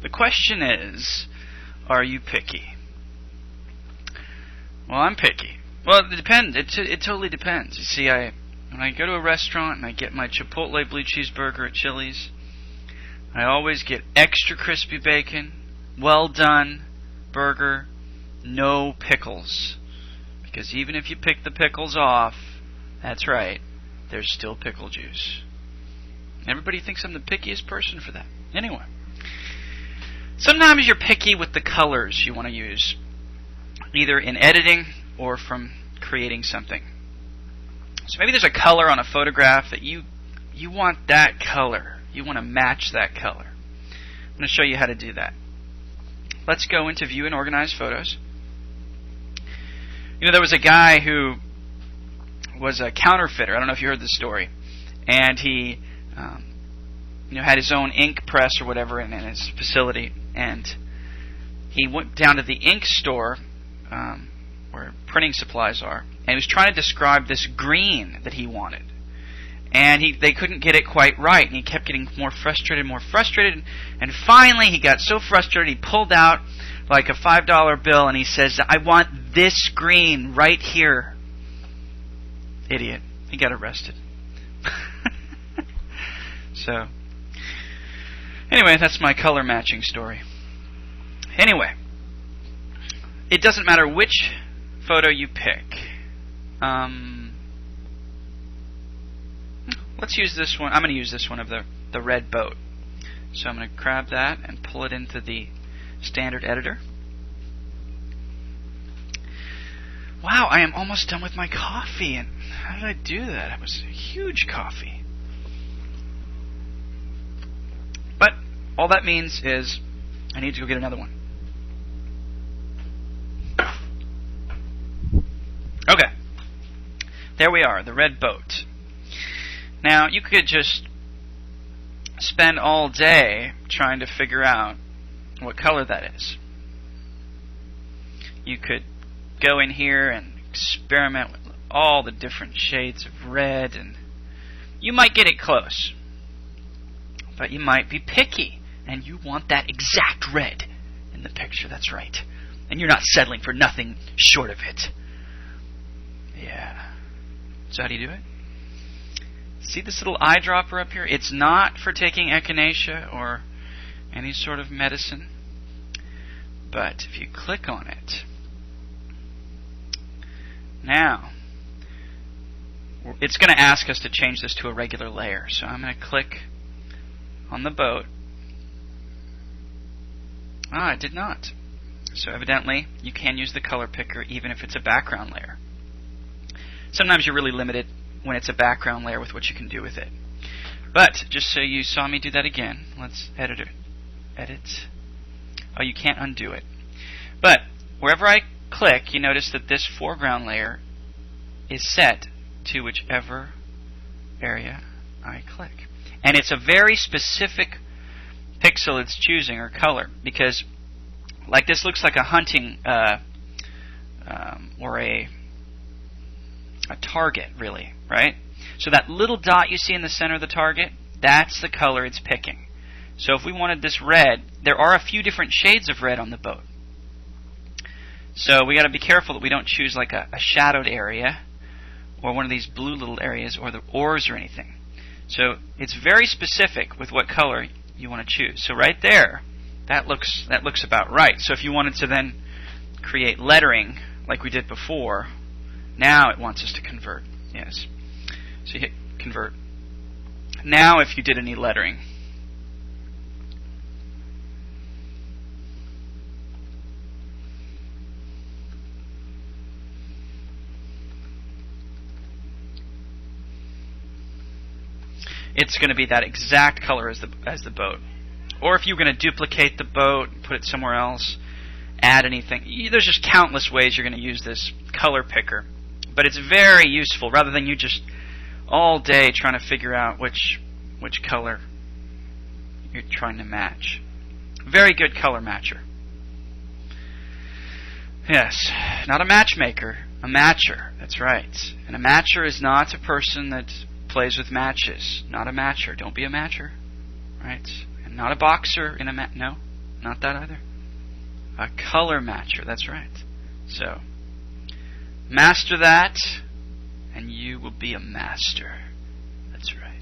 The question is, are you picky? Well, I'm picky. Well, it depends. It totally depends. You see, when I go to a restaurant and I get my Chipotle blue cheeseburger at Chili's, I always get extra crispy bacon, well done burger, no pickles. Because even if you pick the pickles off, that's right, there's still pickle juice. Everybody thinks I'm the pickiest person for that. Anyway, sometimes you're picky with the colors you want to use, either in editing or from creating something. So maybe there's a color on a photograph that you want that color. You want to match that color. I'm going to show you how to do that. Let's go into View and Organize Photos. You know, there was a guy who was a counterfeiter. I don't know if you heard this story. And he had his own ink press or whatever in his facility. And he went down to the ink store where printing supplies are, and he was trying to describe this green that he wanted. And they couldn't get it quite right, and he kept getting more frustrated, and finally he got so frustrated he pulled out like a $5 bill, and he says, "I want this green right here." Idiot. He got arrested. So, anyway, that's my color matching story. Anyway, it doesn't matter which photo you pick. Let's use this one. I'm going to use this one of the red boat. So I'm going to grab that and pull it into the standard editor. Wow, I am almost done with my coffee. And how did I do that? It was a huge coffee. But all that means is I need to go get another one. Okay, there we are, the red boat. Now, you could just spend all day trying to figure out what color that is. You could go in here and experiment with all the different shades of red, and you might get it close. But you might be picky, and you want that exact red in the picture, that's right. And you're not settling for nothing short of it. Yeah. So how do you do it? See this little eyedropper up here? It's not for taking echinacea or any sort of medicine. But if you click on it, now it's going to ask us to change this to a regular layer. So I'm going to click on the boat. It did not. So evidently, you can use the color picker even if it's a background layer. Sometimes you're really limited when it's a background layer with what you can do with it. But, just so you saw me do that again, let's edit it. Edit. Oh, you can't undo it. But, wherever I click, you notice that this foreground layer is set to whichever area I click. And it's a very specific pixel it's choosing, or color, because like this looks like a hunting or a target, really, right? So that little dot you see in the center of the target, that's the color it's picking. So if we wanted this red, there are a few different shades of red on the boat. So we got to be careful that we don't choose like a shadowed area or one of these blue little areas or the oars or anything. So it's very specific with what color you want to choose. So right there, that looks about right. So if you wanted to then create lettering like we did before, now it wants us to convert. Yes. So you hit convert. Now if you did any lettering, it's going to be that exact color as the boat. Or if you're going to duplicate the boat, put it somewhere else, add anything. There's just countless ways you're going to use this color picker. But it's very useful, rather than you just all day trying to figure out which color you're trying to match. Very good color matcher. Yes, not a matchmaker, a matcher. That's right. And a matcher is not a person that plays with matches. Not a matcher. Don't be a matcher. Right? And not a boxer in a no. Not that either. A color matcher, that's right. So, master that, and you will be a master. That's right.